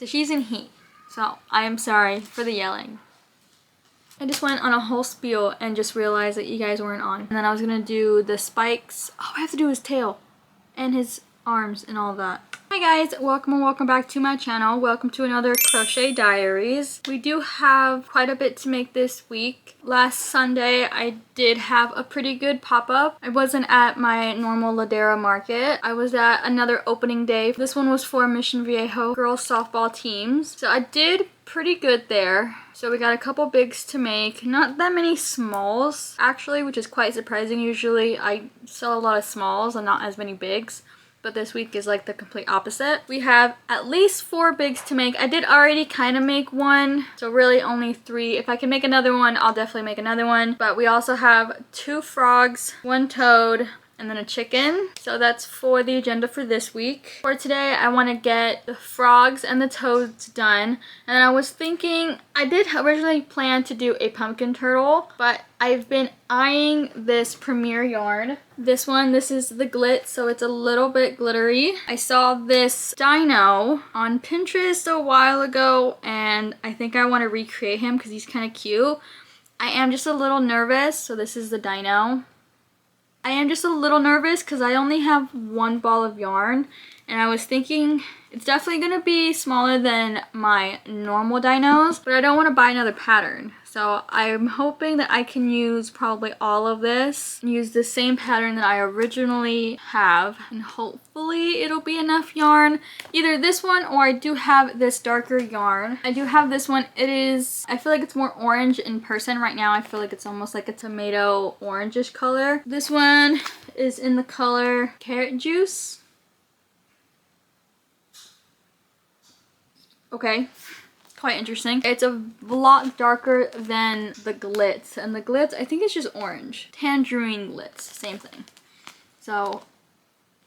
So she's in heat. So I am sorry for the yelling. I just went on a whole spiel and just realized that you guys weren't on. And then I was gonna do the spikes. Oh, I have to do his tail and his arms and all that. Hi guys, welcome and welcome back to my channel. Welcome to another Crochet Diaries. We do have quite a bit to make this week. Last Sunday I did have a pretty good pop-up. I wasn't at my normal Ladera market. I was at another opening day. This one was for Mission Viejo girls softball teams. So I did pretty good there. So we got a couple bigs to make, not that many smalls actually, which is quite surprising. Usually I sell a lot of smalls and not as many bigs. But this week is like the complete opposite. We have at least 4 bigs to make. I did already kind of make one, so really only 3. If I can make another one, I'll definitely make another one. But we also have 2 frogs, 1 toad, and then a chicken. So that's for the agenda for this week. For today, I want to get the frogs and the toads done. And I was thinking, I did originally plan to do a pumpkin turtle, but I've been eyeing this Premier yarn. This one, this is the Glit, so it's a little bit glittery. I saw this Dino on Pinterest a while ago, and I think I want to recreate him because he's kind of cute. I am just a little nervous, so this is the Dino. I am just a little nervous because I only have 1 ball of yarn, and I was thinking it's definitely going to be smaller than my normal dinos, but I don't want to buy another pattern. So I'm hoping that I can use probably all of this, use the same pattern that I originally have, and hopefully it'll be enough yarn. Either this one or I do have this darker yarn. I do have this one. It is, I feel like it's more orange in person right now. I feel like it's almost like a tomato orangish color. This one is in the color Carrot Juice. Okay. Quite interesting. It's a lot darker than the Glitz, and the Glitz I think it's just orange. Tangerine Glitz, same thing. So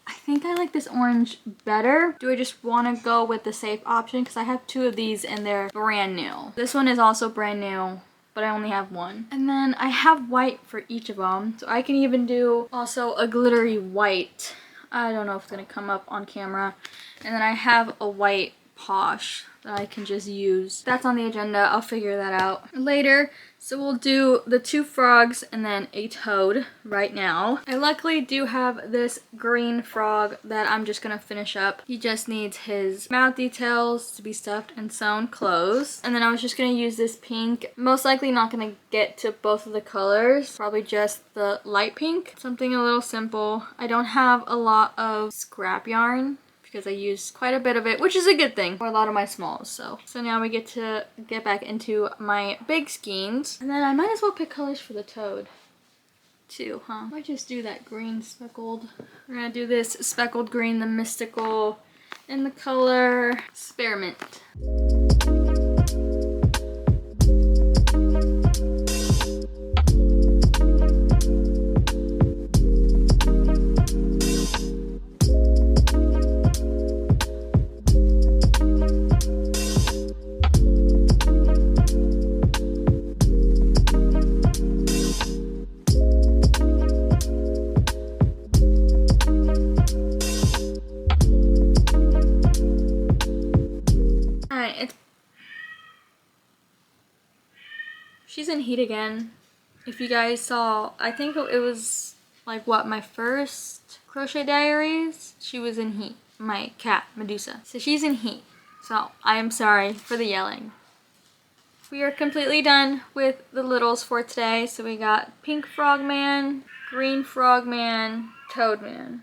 I think I like this orange better. Do I just want to go with the safe option because I have 2 of these and they're brand new. This one is also brand new, but I only have 1. And then I have white for each of them, so I can even do also a glittery white. I don't know if it's gonna come up on camera. And then I have a white Posh that I can just use. That's on the agenda. I'll figure that out later. So we'll do the 2 frogs and then a toad right now. I luckily do have this green frog that I'm just gonna finish up. He just needs his mouth details to be stuffed and sewn closed. And then I was just gonna use this pink. Most likely not gonna get to both of the colors. Probably just the light pink. Something a little simple. I don't have a lot of scrap yarn because I used quite a bit of it, which is a good thing for a lot of my smalls. So now we get to get back into my big skeins. And then I might as well pick colors for the toad too, huh? Might just do that green speckled. We're gonna do this speckled green, the mystical, in the color Spearmint. She's in heat again. If you guys saw, I think it was like what, my first Crochet Diaries? She was in heat. My cat, Medusa. So she's in heat. So I am sorry for the yelling. We are completely done with the littles for today. So we got Pink Frogman, Green Frogman, Toadman.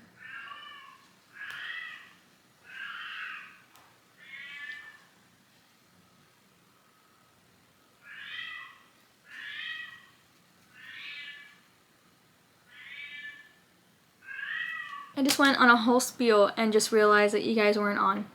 I just went on a whole spiel and just realized that you guys weren't on.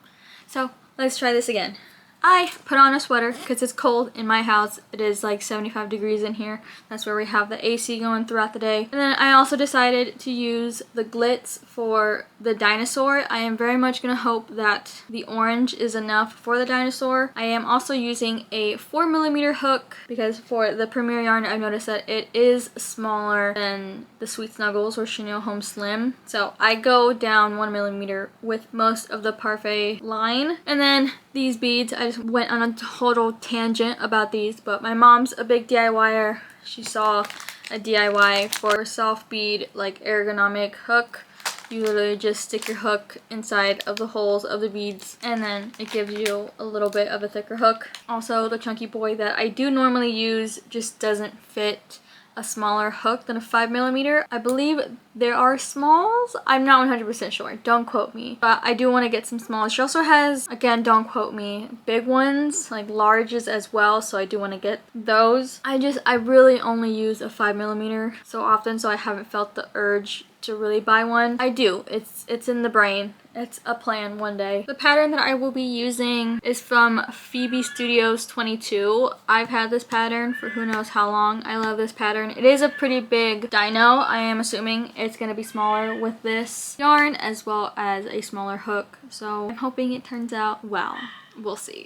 So let's try this again. I put on a sweater because it's cold in my house. It is like 75 degrees in here. That's where we have the AC going throughout the day. And then I also decided to use the Glitz for the dinosaur. I am very much going to hope that the orange is enough for the dinosaur. I am also using a 4mm hook because for the Premier yarn I've noticed that it is smaller than the Sweet Snuggles or Chenille Home Slim. So I go down 1mm with most of the Parfait line. And then these beads. I just went on a total tangent about these, but my mom's a big DIYer. She saw a DIY for a soft bead like ergonomic hook. You literally just stick your hook inside of the holes of the beads and then it gives you a little bit of a thicker hook. Also, the chunky boy that I do normally use just doesn't fit a smaller hook than a 5mm. I believe there are smalls. I'm not 100% sure. Don't quote me. But I do want to get some smalls. She also has, again, don't quote me, big ones, like larges as well. So I do want to get those. I really only use a 5mm so often, so I haven't felt the urge to really buy one. I do. It's in the brain. It's a plan one day. The pattern that I will be using is from Phoebe Studios 22. I've had this pattern for who knows how long. I love this pattern. It is a pretty big Dino. I am assuming it's going to be smaller with this yarn as well as a smaller hook. So I'm hoping it turns out well. We'll see.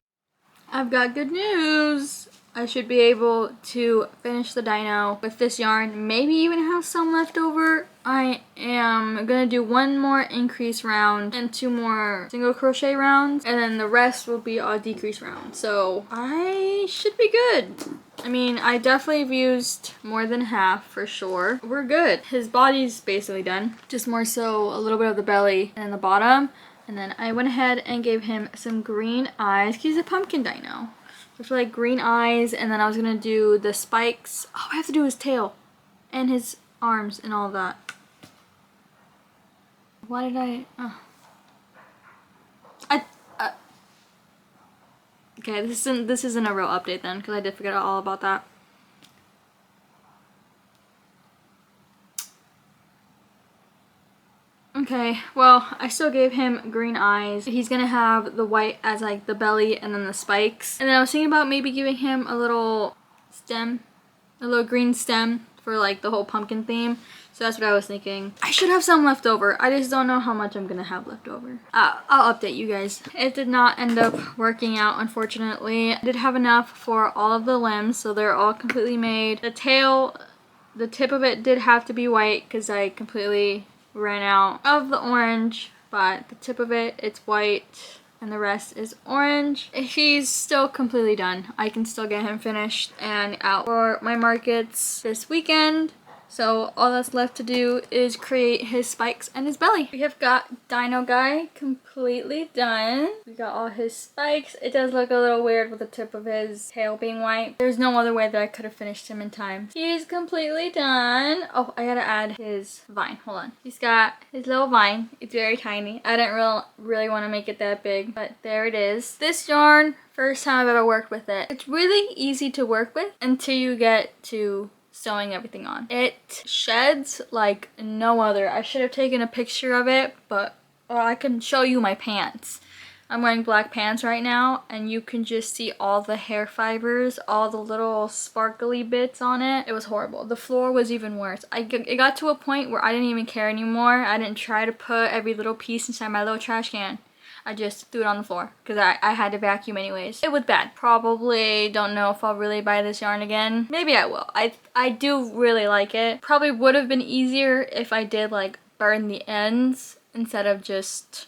I've got good news. I should be able to finish the Dino with this yarn, maybe even have some left over. I am gonna do one more increase round and 2 more single crochet rounds, and then the rest will be all decrease rounds. So I should be good. I mean, I definitely have used more than half for sure. We're good. His body's basically done. Just more so a little bit of the belly and the bottom. And then I went ahead and gave him some green eyes. He's a pumpkin Dino. For like green eyes, and then I was gonna do the spikes. Oh, I have to do his tail and his arms and all that. Why did I? Oh. Okay, this isn't a real update then, because I did forget all about that. Okay, well, I still gave him green eyes. He's gonna have the white as like the belly and then the spikes. And then I was thinking about maybe giving him a little stem, a little green stem for like the whole pumpkin theme. So that's what I was thinking. I should have some left over. I just don't know how much I'm gonna have left over. I'll update you guys. It did not end up working out, unfortunately. I did have enough for all of the limbs, so they're all completely made. The tail, the tip of it did have to be white because I completely ran out of the orange, but the tip of it, it's white and the rest is orange. He's still completely done. I can still get him finished and out for my markets this weekend. So all that's left to do is create his spikes and his belly. We have got Dino Guy completely done. We got all his spikes. It does look a little weird with the tip of his tail being white. There's no other way that I could have finished him in time. He's completely done. Oh, I gotta add his vine. Hold on. He's got his little vine. It's very tiny. I didn't really want to make it that big, but there it is. This yarn, first time I've ever worked with it. It's really easy to work with until you get to sewing everything on. It sheds like no other. I should have taken a picture of it, but I can show you my pants. I'm wearing black pants right now, and you can just see all the hair fibers, all the little sparkly bits on it. It was horrible. The floor was even worse. It got to a point where I didn't even care anymore. I didn't try to put every little piece inside my little trash can. I just threw it on the floor because I had to vacuum anyways. It was bad. Probably don't know if I'll really buy this yarn again. Maybe I will. I do really like it. Probably would have been easier if I did like burn the ends instead of just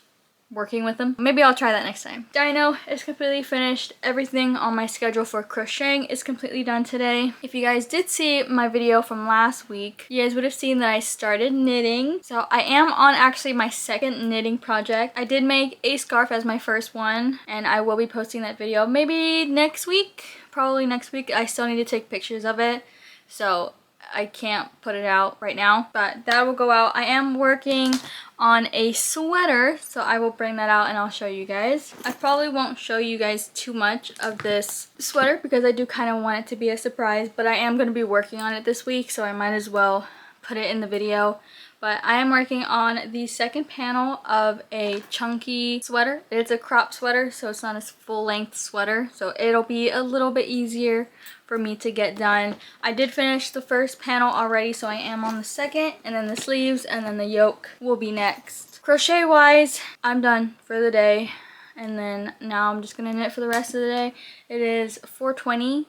working with them. Maybe I'll try that next time. Dino is completely finished. Everything on my schedule for crocheting is completely done today. If you guys did see my video from last week, you guys would have seen that I started knitting. So I am on actually my second knitting project. I did make a scarf as my first one, and I will be posting that video maybe next week. Probably next week. I still need to take pictures of it, so I can't put it out right now, but that will go out. I am working on a sweater, so I will bring that out and I'll show you guys. I probably won't show you guys too much of this sweater because I do kind of want it to be a surprise, but I am going to be working on it this week, so I might as well put it in the video. But I am working on the second panel of a chunky sweater. It's a crop sweater, so it's not a full-length sweater, so it'll be a little bit easier for me to get done. I did finish the first panel already, so I am on the second, and then the sleeves, and then the yoke will be next. Crochet wise, I'm done for the day, and then now I'm just gonna knit for the rest of the day. It is 4:20.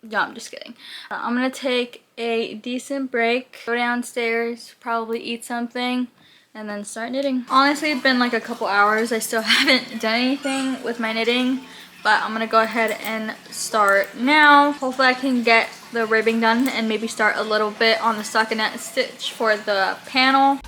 No, I'm just kidding. I'm gonna take a decent break, go downstairs, probably eat something, and then start knitting. Honestly, it's been like a couple hours. I still haven't done anything with my knitting, but I'm gonna go ahead and start now. Hopefully I can get the ribbing done and maybe start a little bit on the stockinette stitch for the panel.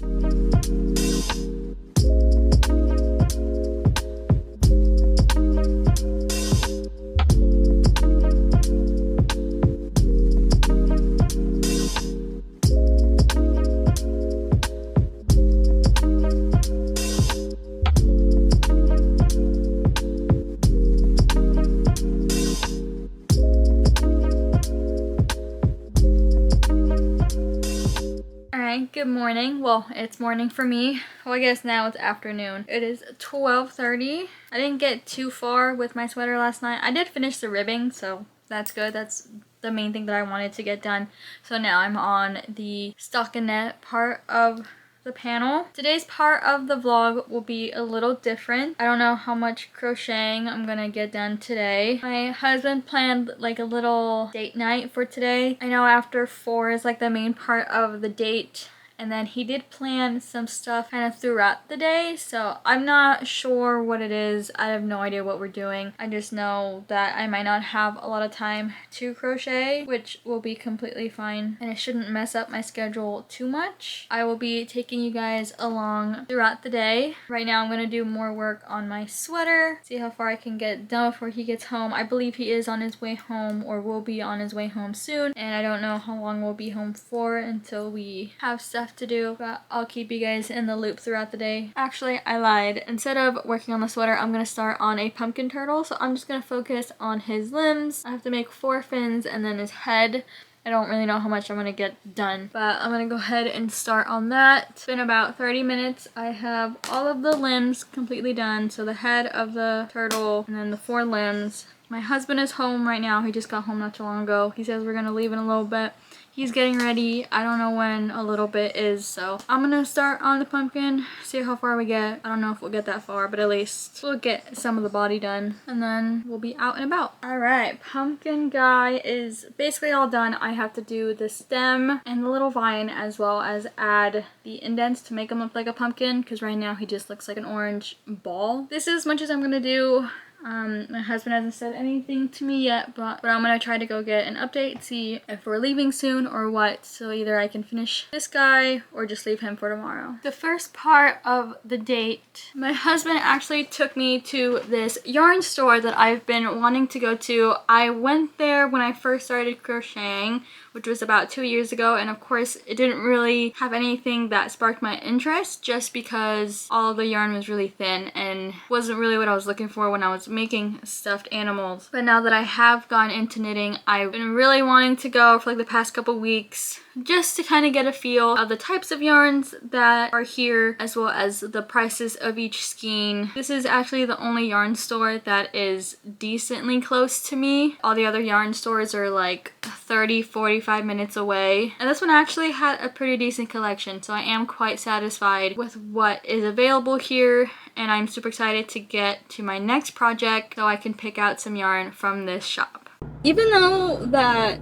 Good morning. Well, it's morning for me. Well, I guess now it's afternoon. It is 12:30. I didn't get too far with my sweater last night. I did finish the ribbing, so that's good. That's the main thing that I wanted to get done. So now I'm on the stockinette part of the panel. Today's part of the vlog will be a little different. I don't know how much crocheting I'm gonna get done today. My husband planned like a little date night for today. I know after 4 is like the main part of the date. And then he did plan some stuff kind of throughout the day, so I'm not sure what it is. I have no idea what we're doing. I just know that I might not have a lot of time to crochet, which will be completely fine, and it shouldn't mess up my schedule too much. I will be taking you guys along throughout the day. Right now I'm going to do more work on my sweater, see how far I can get done before he gets home. I believe he is on his way home or will be on his way home soon, and I don't know how long we'll be home for until we have stuff to do, but I'll keep you guys in the loop throughout the day. Actually, I lied. Instead of working on the sweater, I'm gonna start on a pumpkin turtle, so I'm just gonna focus on his limbs. I have to make 4 fins and then his head. I don't really know how much I'm gonna get done, but I'm gonna go ahead and start on that. It's been about 30 minutes. I have all of the limbs completely done, so the head of the turtle and then the 4 limbs. My husband is home right now. He just got home not too long ago. He says we're gonna leave in a little bit. He's getting ready. I don't know when a little bit is, so I'm gonna start on the pumpkin, see how far we get. I don't know if we'll get that far, but at least we'll get some of the body done, and then we'll be out and about. Alright, pumpkin guy is basically all done. I have to do the stem and the little vine, as well as add the indents to make him look like a pumpkin, because right now he just looks like an orange ball. This is as much as I'm gonna do. My husband hasn't said anything to me yet, but I'm gonna try to go get an update, see if we're leaving soon or what, so either I can finish this guy or just leave him for tomorrow. The first part of the date, my husband actually took me to this yarn store that I've been wanting to go to. I went there when I first started crocheting, which was about 2 years ago, and of course it didn't really have anything that sparked my interest, just because all of the yarn was really thin and wasn't really what I was looking for when I was making stuffed animals. But now that I have gone into knitting, I've been really wanting to go for like the past couple weeks, just to kind of get a feel of the types of yarns that are here, as well as the prices of each skein. This is actually the only yarn store that is decently close to me. All the other yarn stores are like 30-45 minutes away, and this one actually had a pretty decent collection, so I am quite satisfied with what is available here, and I'm super excited to get to my next project so I can pick out some yarn from this shop. Even though that,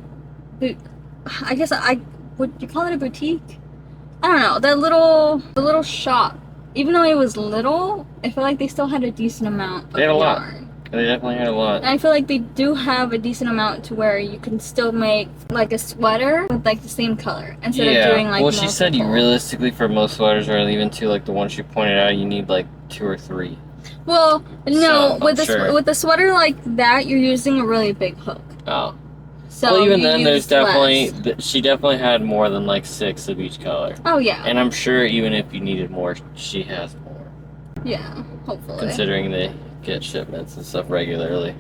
I guess would you call it a boutique? I don't know, the little shop, even though it was little, I feel like they still had a decent amount of yarn. They definitely had a lot. And I feel like they do have a decent amount to where you can still make like a sweater with like the same color instead of doing like well, she said you realistically for most sweaters, or even to like the one she pointed out, you need like 2 or 3. Well, no, so, with the sweater like that, you're using a really big hook. Oh. So well, even then, there's definitely less. She definitely had more than like 6 of each color. Oh yeah. And I'm sure even if you needed more, she has more. Yeah, hopefully. Considering they get shipments and stuff regularly.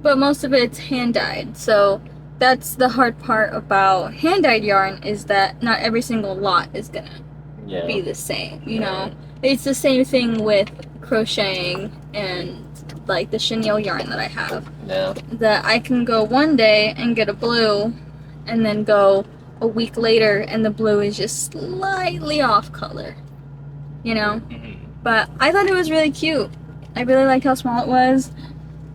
But most of it's hand dyed, so that's the hard part about hand dyed yarn, is that not every single lot is gonna be the same. You know, it's the same thing with crocheting and like the chenille yarn that I have. Yeah. That I can go one day and get a blue, and then go a week later and the blue is just slightly off color. You know? But I thought it was really cute. I really liked how small it was.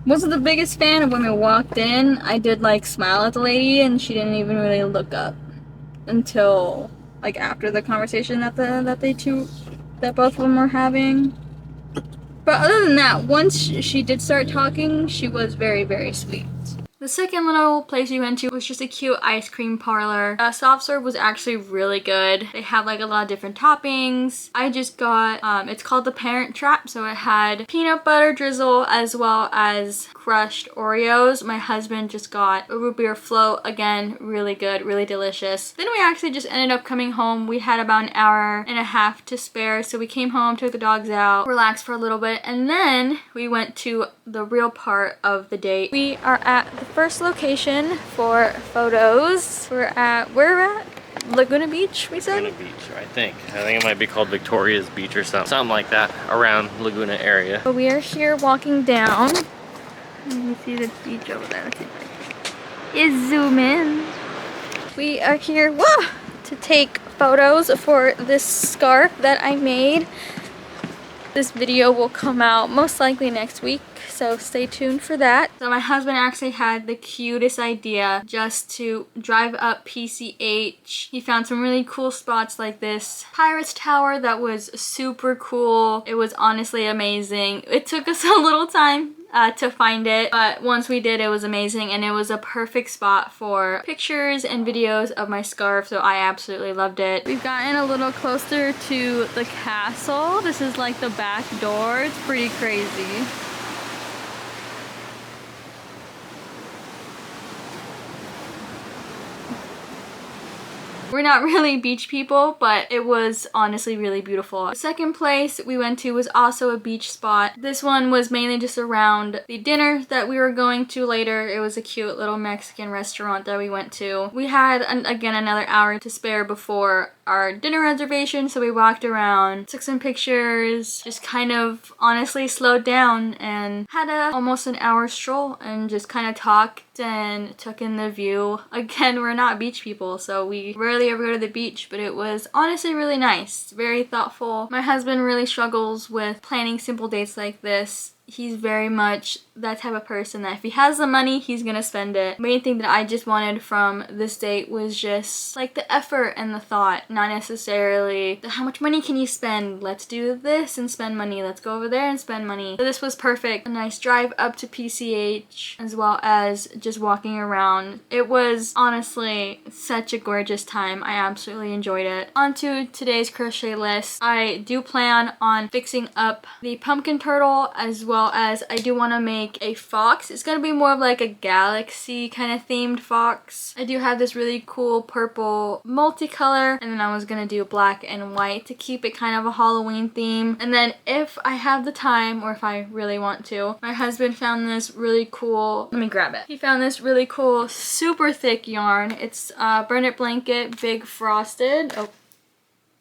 Wasn't the biggest fan of when we walked in. I did like smile at the lady and she didn't even really look up until like after the conversation that both of them were having. But other than that, once she did start talking, she was very, very sweet. The second little place we went to was just a cute ice cream parlor. Soft serve was actually really good. They had like a lot of different toppings. I just got, it's called the Parent Trap, so it had peanut butter drizzle as well as crushed Oreos. My husband just got a root beer float. Again, really good, really delicious. Then we actually just ended up coming home. We had about an hour and a half to spare, so we came home, took the dogs out, relaxed for a little bit, and then we went to the real part of the date. We are at the first location for photos. We're at Laguna Beach, we said? Laguna Beach, I think it might be called Victoria's Beach or something like that around Laguna area. So we are here walking down. You can see the beach over there. Let's see if I can zoom in. We are here to take photos for this scarf that I made. This video will come out most likely next week, so stay tuned for that. So my husband actually had the cutest idea just to drive up PCH. He found some really cool spots like this Pirates Tower that was super cool. It was honestly amazing. It took us a little time to find it, but once we did, it was amazing, and it was a perfect spot for pictures and videos of my scarf, so I absolutely loved it. We've gotten a little closer to the castle. This is like the back door. It's pretty crazy. We're not really beach people, but it was honestly really beautiful. The second place we went to was also a beach spot. This one was mainly just around the dinner that we were going to later. It was a cute little Mexican restaurant that we went to. We had, again, another hour to spare before our dinner reservation, so we walked around, took some pictures, just kind of honestly slowed down and had almost an hour stroll and just kind of talked and took in the view. Again, we're not beach people, so we rarely ever go to the beach, but it was honestly really nice, very thoughtful. My husband really struggles with planning simple dates like this. He's very much that type of person that if he has the money, he's gonna spend it. The main thing that I just wanted from this date was just like the effort and the thought, not necessarily the how much money can you spend? Let's do this and spend money. Let's go over there and spend money. So this was perfect. A nice drive up to PCH as well as just walking around. It was honestly such a gorgeous time. I absolutely enjoyed it. On to today's crochet list. I do plan on fixing up the pumpkin turtle as well as I do want to make a fox. It's going to be more of like a galaxy kind of themed fox. I do have this really cool purple multicolor, and then I was going to do black and white to keep it kind of a Halloween theme. And then if I have the time or if I really want to, my husband found this really cool, let me grab it. He found this really cool super thick yarn. It's Burn It Blanket Big Frosted. Oh.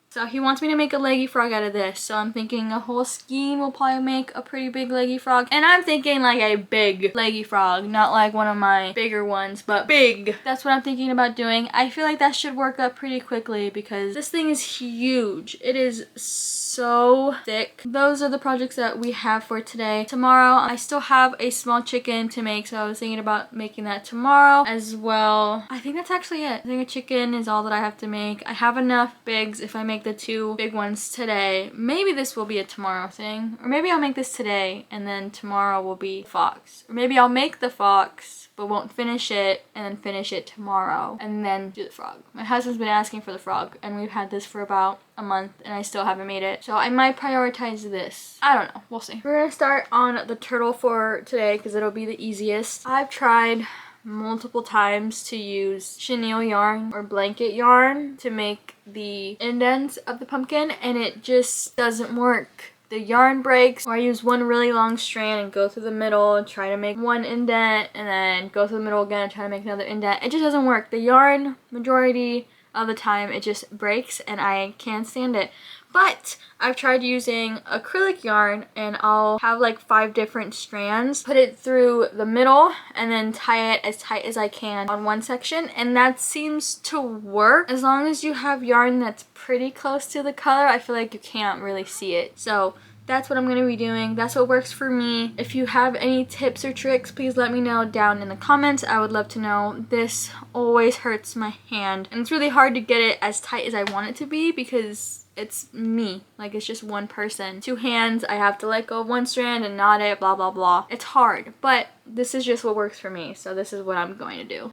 So he wants me to make a leggy frog out of this. So I'm thinking a whole skein will probably make a pretty big leggy frog. And I'm thinking like a big leggy frog, not like one of my bigger ones, but big. That's what I'm thinking about doing. I feel like that should work up pretty quickly because this thing is huge. It is so thick. Those are the projects that we have for today. Tomorrow, I still have a small chicken to make, so I was thinking about making that tomorrow as well. I think that's actually it. I think a chicken is all that I have to make. I have enough bigs if I make the 2 big ones today. Maybe this will be a tomorrow thing, or maybe I'll make this today and then tomorrow will be fox, or maybe I'll make the fox but won't finish it and then finish it tomorrow and then do the frog. My husband's been asking for the frog and we've had this for about a month and I still haven't made it, so I might prioritize this. I don't know, we'll see. We're gonna start on the turtle for today because it'll be the easiest. I've tried multiple times to use chenille yarn or blanket yarn to make the indents of the pumpkin and it just doesn't work. The yarn breaks, or I use one really long strand and go through the middle and try to make one indent and then go through the middle again and try to make another indent. It just doesn't work. The yarn, majority of the time, it just breaks and I can't stand it. But I've tried using acrylic yarn and I'll have like 5 different strands, put it through the middle and then tie it as tight as I can on one section, and that seems to work. As long as you have yarn that's pretty close to the color, I feel like you can't really see it. So that's what I'm going to be doing. That's what works for me. If you have any tips or tricks, please let me know down in the comments. I would love to know. This always hurts my hand, and it's really hard to get it as tight as I want it to be because it's me. Like, it's just one person. 2 hands, I have to let go of one strand and knot it, blah, blah, blah. It's hard, but this is just what works for me, so this is what I'm going to do.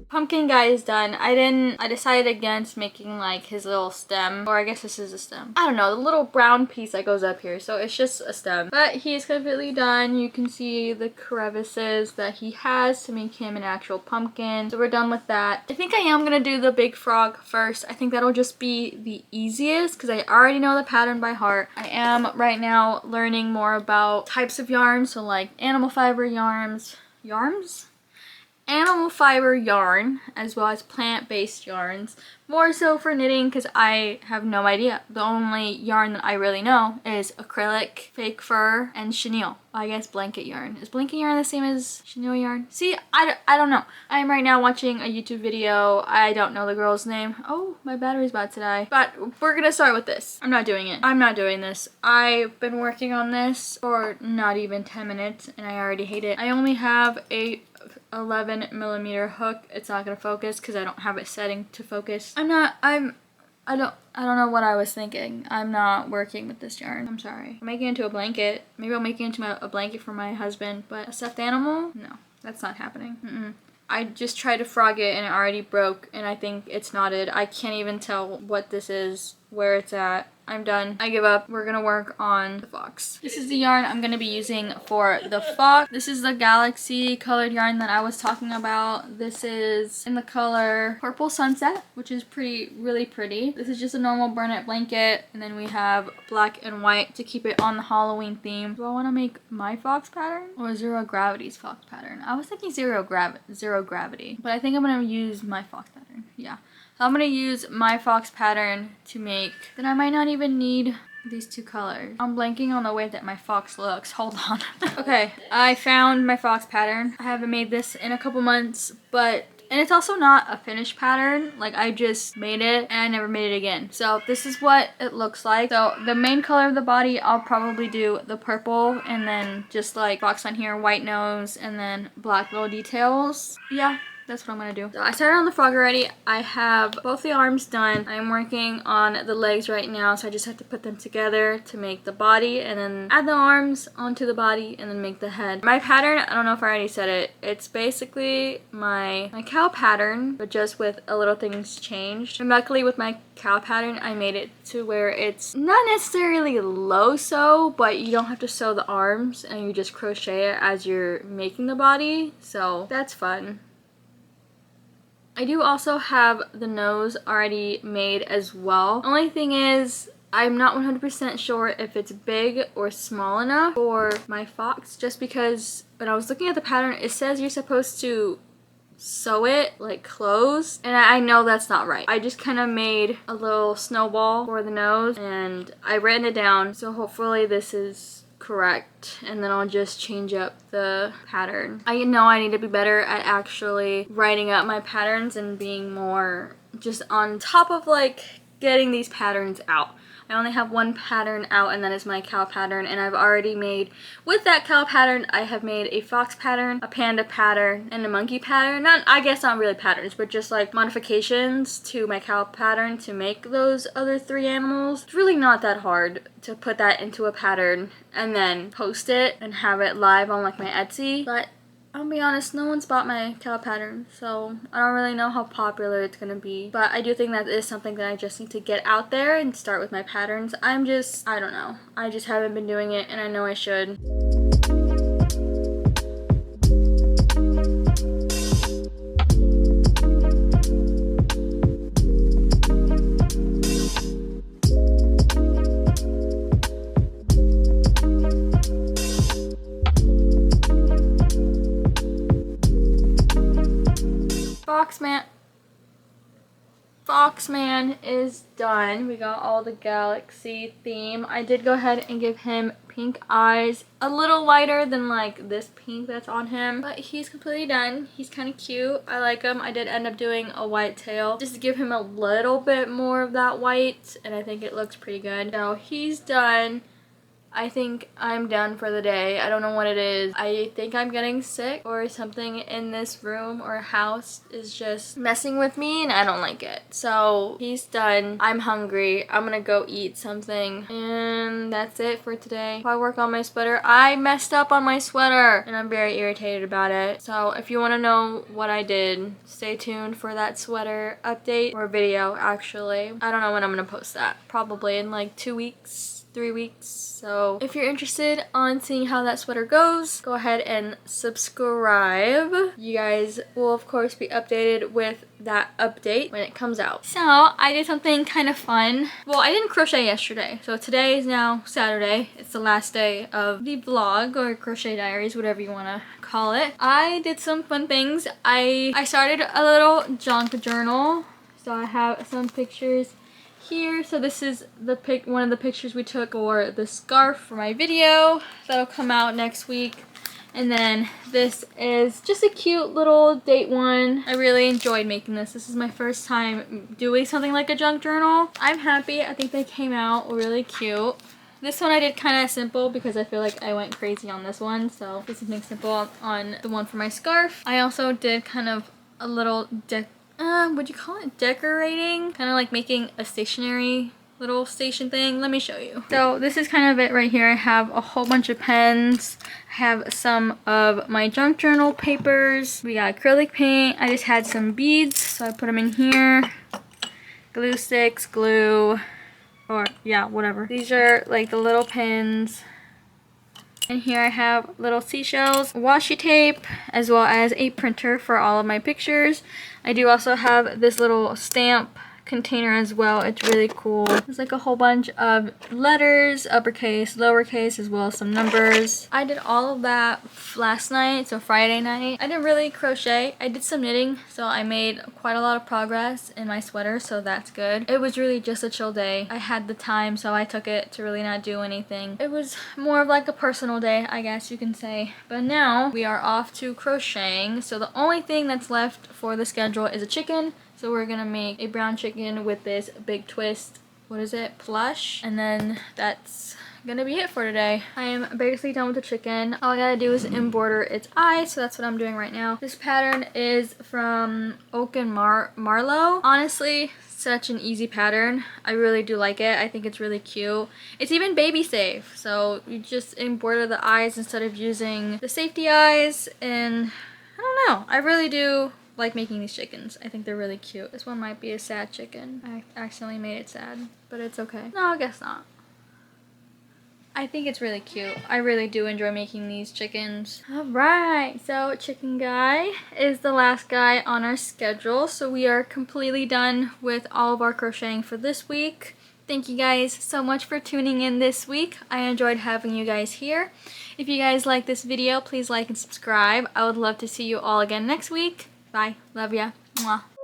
Pumpkin guy is done. I decided against making like his little stem, or I guess this is a stem. I don't know, the little brown piece that goes up here, so it's just a stem. But he's completely done. You can see the crevices that he has to make him an actual pumpkin. So we're done with that. I think I am gonna do the big frog first. I think that'll just be the easiest because I already know the pattern by heart. I am right now learning more about types of yarn, so like animal fiber yarns, animal fiber yarn, as well as plant-based yarns, more so for knitting because I have no idea. The only yarn that I really know is acrylic, fake fur, and chenille. I guess blanket yarn. Is blanket yarn the same as chenille yarn? See, I don't know. I'm right now watching a YouTube video. I don't know the girl's name. Oh, my battery's about to die. But we're gonna start with this. I'm not doing it. I'm not doing this. I've been working on this for not even 10 minutes and I already hate it. I only have a 11mm hook. It's not gonna focus because I don't have it setting to focus. I don't know what I was thinking. I'm not working with this yarn. I'm sorry. I'm making it into a blanket. Maybe I'll make it into a blanket for my husband, but a stuffed animal? No, that's not happening. I just tried to frog it and it already broke and I think it's knotted. I can't even tell what this is, where it's at. I'm done. I give up. We're gonna work on the fox. This is the yarn I'm gonna be using for the fox. This is the galaxy colored yarn that I was talking about. This is in the color Purple Sunset, which is really pretty. This is just a normal burnet blanket, and then we have black and white to keep it on the Halloween theme. Do I want to make my fox pattern or Zero Gravity's fox pattern? I was thinking zero gravity, but I think I'm gonna use my fox pattern. Yeah. I'm gonna use my fox pattern to make, then I might not even need these 2 colors. I'm blanking on the way that my fox looks. Hold on. Okay, I found my fox pattern. I haven't made this in a couple months, and it's also not a finished pattern. Like, I just made it and I never made it again. So this is what it looks like. So the main color of the body, I'll probably do the purple and then just like fox on here, white nose, and then black little details. Yeah. That's what I'm gonna do. So I started on the frog already. I have both the arms done. I'm working on the legs right now, so I just have to put them together to make the body and then add the arms onto the body and then make the head. My pattern, I don't know if I already said it, it's basically my cow pattern, but just with a little things changed. And luckily with my cow pattern, I made it to where it's not necessarily low sew, but you don't have to sew the arms and you just crochet it as you're making the body. So that's fun. I do also have the nose already made as well. Only thing is, I'm not 100% sure if it's big or small enough for my fox, just because when I was looking at the pattern, it says you're supposed to sew it like closed, and I know that's not right. I just kind of made a little snowball for the nose and I written it down, so hopefully this is correct, and then I'll just change up the pattern. I know I need to be better at actually writing up my patterns and being more just on top of like getting these patterns out. I only have one pattern out, and that is my cow pattern, and I've already made, with that cow pattern, I have made a fox pattern, a panda pattern, and a monkey pattern. I guess not really patterns, but just like modifications to my cow pattern to make those other 3 animals. It's really not that hard to put that into a pattern and then post it and have it live on like my Etsy, but I'll be honest, no one's bought my cow pattern, so I don't really know how popular it's gonna be. But I do think that is something that I just need to get out there and start with my patterns. I don't know. I just haven't been doing it, and I know I should. Foxman is done. We got all the galaxy theme. I did go ahead and give him pink eyes, a little lighter than like this pink that's on him, but he's completely done. He's kind of cute. I like him. I did end up doing a white tail just to give him a little bit more of that white, and I think it looks pretty good. So he's done. I think I'm done for the day. I don't know what it is. I think I'm getting sick, or something in this room or house is just messing with me and I don't like it. So he's done. I'm hungry. I'm gonna go eat something, and that's it for today. If I work on my sweater, I messed up on my sweater and I'm very irritated about it. So if you want to know what I did, stay tuned for that sweater update, or video actually. I don't know when I'm gonna post that. Probably in like 2 weeks. 3 weeks. So if you're interested on seeing how that sweater goes, go ahead and subscribe. You guys will of course be updated with that update when it comes out. So I did something kind of fun. Well, I didn't crochet yesterday, so today is now Saturday. It's the last day of the vlog, or crochet diaries, whatever you want to call it. I did some fun things. I started a little junk journal, so I have some pictures here. So this is the one of the pictures we took for the scarf for my video that'll come out next week. And then this is just a cute little date one. I really enjoyed making this. This is my first time doing something like a junk journal. I'm happy. I think they came out really cute. This one I did kind of simple because I feel like I went crazy on this one, so did something simple on the one for my scarf. I also did kind of a little would you call it decorating? Kind of like making a stationery little station thing. Let me show you. So this is kind of it right here. I have a whole bunch of pens. I have some of my junk journal papers. We got acrylic paint. I just had some beads, so I put them in here. Glue sticks, glue, or yeah, whatever. These are like the little pins. And here I have little seashells, washi tape, as well as a printer for all of my pictures. I do also have this little stamp container as well. It's really cool. It's like a whole bunch of letters, uppercase, lowercase, as well as some numbers. I did all of that last night, so Friday night. I didn't really crochet. I did some knitting, so I made quite a lot of progress in my sweater, so that's good. It was really just a chill day. I had the time, so I took it to really not do anything. It was more of like a personal day, I guess you can say. But now we are off to crocheting, so the only thing that's left for the schedule is a chicken. So we're gonna make a brown chicken with this big twist, what is it, plush? And then that's gonna be it for today. I am basically done with the chicken. All I gotta do is embroider its eyes, so that's what I'm doing right now. This pattern is from Oak and Marlow. Honestly, such an easy pattern. I really do like it. I think it's really cute. It's even baby safe, so you just embroider the eyes instead of using the safety eyes, and I don't know, I really do like making these chickens. I think they're really cute. This one might be a sad chicken. I accidentally made it sad, but it's okay. No, I guess not. I think it's really cute. I really do enjoy making these chickens. Alright, so chicken guy is the last guy on our schedule, so we are completely done with all of our crocheting for this week. Thank you guys so much for tuning in this week. I enjoyed having you guys here. If you guys like this video, please like and subscribe. I would love to see you all again next week. Bye. Love ya. Mwah.